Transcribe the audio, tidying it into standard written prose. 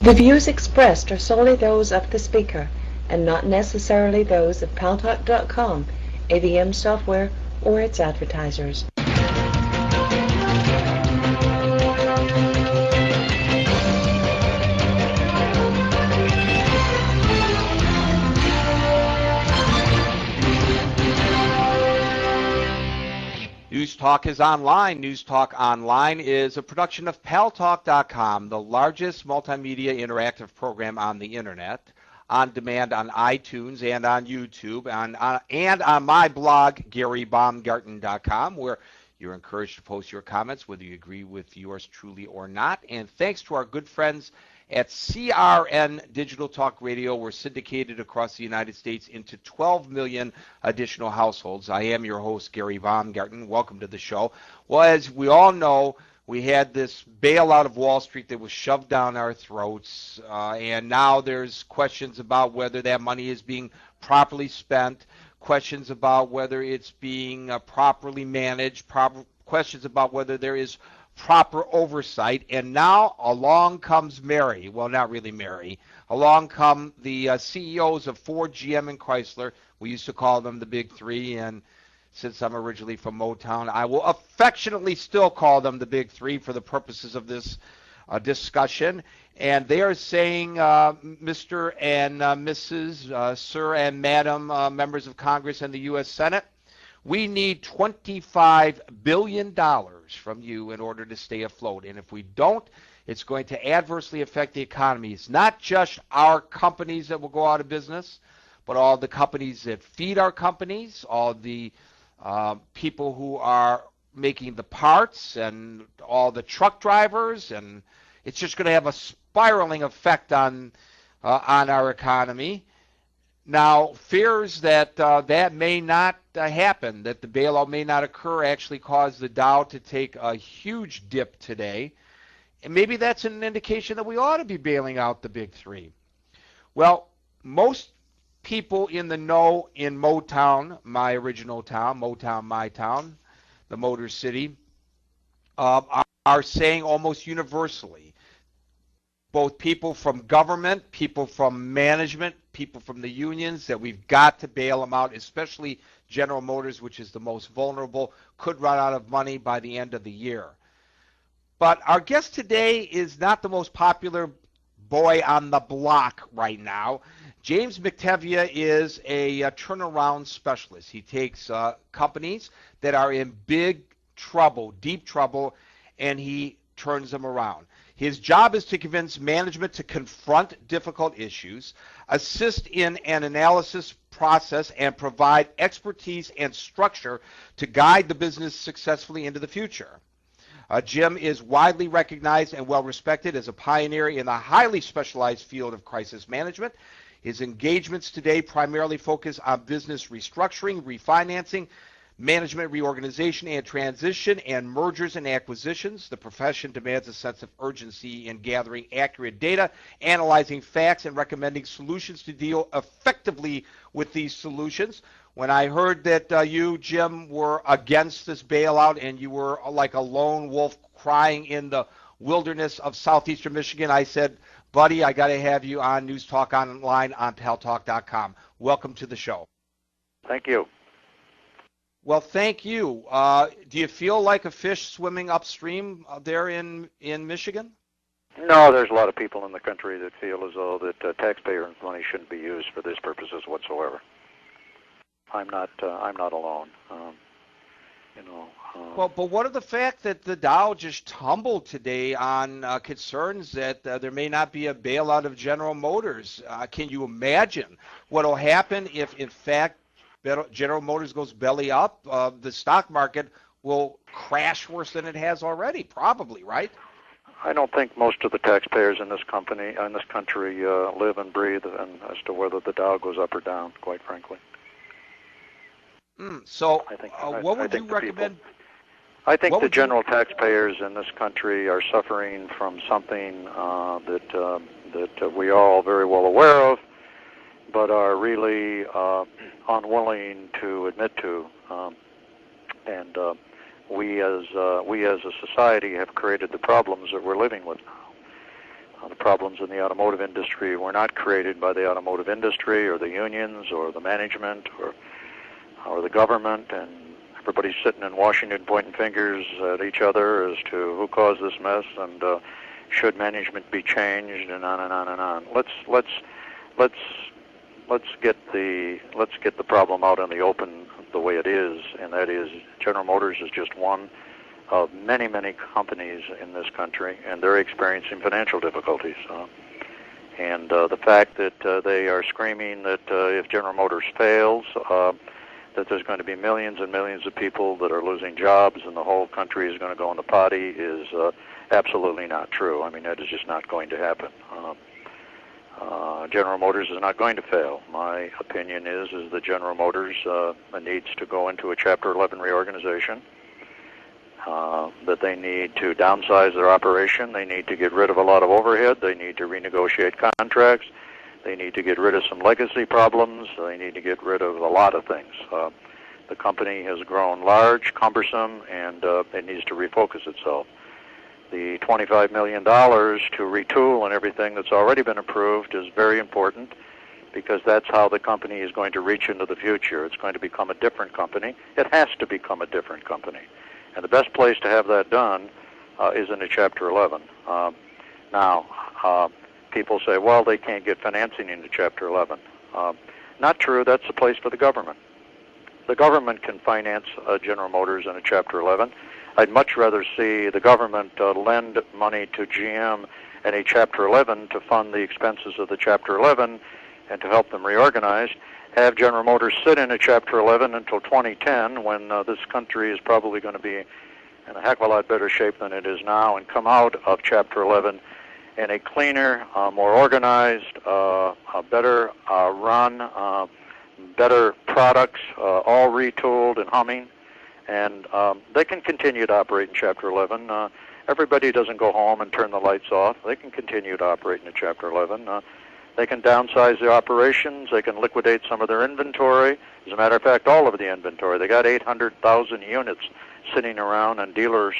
The views expressed are solely those of the speaker and not necessarily those of Paltalk.com, AVM Software, or its advertisers. News Talk is online. News Talk Online is a production of Paltalk.com, the largest multimedia interactive program on the internet, on demand on iTunes and on YouTube, and on my blog, GaryBaumgarten.com, where you're encouraged to post your comments, whether you agree with yours truly or not. And thanks to our good friends at CRN Digital Talk Radio, we're syndicated across the United States into 12 million additional households. I am your host, Gary Baumgarten. Welcome to the show. Well, as we all know, we had this bailout of Wall Street that was shoved down our throats, and now there's questions about whether that money is being properly spent, questions about whether it's being properly managed, questions about whether there is proper oversight, and now along comes Mary. Well, not really Mary. Along come the CEOs of Ford, GM, and Chrysler. We used to call them the Big Three, and since I'm originally from Motown, I will affectionately still call them the Big Three for the purposes of this discussion. And they are saying, Mr. and Mrs., Sir and Madam members of Congress and the U.S. Senate, we need $25 billion from you in order to stay afloat. And if we don't, it's going to adversely affect the economy. It's not just our companies that will go out of business, but all the companies that feed our companies, all the people who are making the parts, and all the truck drivers, and it's just going to have a spiraling effect on our economy. Now, fears that that may not happen, that the bailout may not occur, actually caused the Dow to take a huge dip today. And maybe that's an indication that we ought to be bailing out the Big Three. Well, most people in the know in Motown, my original town, Motown, my town, the Motor City, are saying almost universally, both people from government, people from management, people from the unions, that we've got to bail them out, especially General Motors, which is the most vulnerable, could run out of money by the end of the year. But our guest today is not the most popular boy on the block right now. James McTevia is a turnaround specialist. He takes companies that are in big trouble, deep trouble, and he turns them around. His job is to convince management to confront difficult issues, assist in an analysis process, and provide expertise and structure to guide the business successfully into the future. Jim is widely recognized and well respected as a pioneer in the highly specialized field of crisis management. His engagements today primarily focus on business restructuring, refinancing, management reorganization and transition, and mergers and acquisitions. The profession demands a sense of urgency in gathering accurate data, analyzing facts, and recommending solutions to deal effectively with these solutions. When I heard that you, Jim, were against this bailout and you were like a lone wolf crying in the wilderness of southeastern Michigan, I said, buddy, I got to have you on News Talk Online on Paltalk.com. Welcome to the show. Thank you. Well, thank you. Do you feel like a fish swimming upstream there in Michigan? No, there's a lot of people in the country that feel as though that taxpayer money shouldn't be used for these purposes whatsoever. I'm not alone. Well, but what of the fact that the Dow just tumbled today on concerns that there may not be a bailout of General Motors? Can you imagine what will happen if, in fact, General Motors goes belly up? The stock market will crash worse than it has already, probably, right? I don't think most of the taxpayers in this country live and breathe as to whether the Dow goes up or down, quite frankly. So what would you recommend? I think the general taxpayers in this country are suffering from something that we are all very well aware of, but are really unwilling to admit to. And we as a society have created the problems that we're living with The problems in the automotive industry were not created by the automotive industry or the unions or the management or the government, and everybody's sitting in Washington pointing fingers at each other as to who caused this mess and should management be changed, and on and on and on. Let's get the problem out in the open the way it is, and that is General Motors is just one of many companies in this country, and they're experiencing financial difficulties. And the fact that they are screaming that if General Motors fails, that there's going to be millions and millions of people that are losing jobs and the whole country is going to go in the potty is absolutely not true. I mean, that is just not going to happen. General Motors is not going to fail. My opinion is that General Motors needs to go into a Chapter 11 reorganization, that they need to downsize their operation, they need to get rid of a lot of overhead, they need to renegotiate contracts, they need to get rid of some legacy problems, they need to get rid of a lot of things. The company has grown large, cumbersome, and it needs to refocus itself. The $25 million to retool and everything that's already been approved is very important, because that's how the company is going to reach into the future. It's going to become a different company. It has to become a different company. And the best place to have that done is in a Chapter 11. Now, people say, well, they can't get financing into Chapter 11. Not true. That's the place for the government. The government can finance General Motors in a Chapter 11. I'd much rather see the government lend money to GM in a Chapter 11 to fund the expenses of the Chapter 11 and to help them reorganize. Have General Motors sit in a Chapter 11 until 2010, when this country is probably going to be in a heck of a lot better shape than it is now, and come out of Chapter 11 in a cleaner, more organized, a better run, better products, all retooled and humming. And they can continue to operate in Chapter 11. Everybody doesn't go home and turn the lights off. They can continue to operate in a Chapter 11. They can downsize their operations. They can liquidate some of their inventory. As a matter of fact, all of the inventory. They got 800,000 units sitting around on dealers'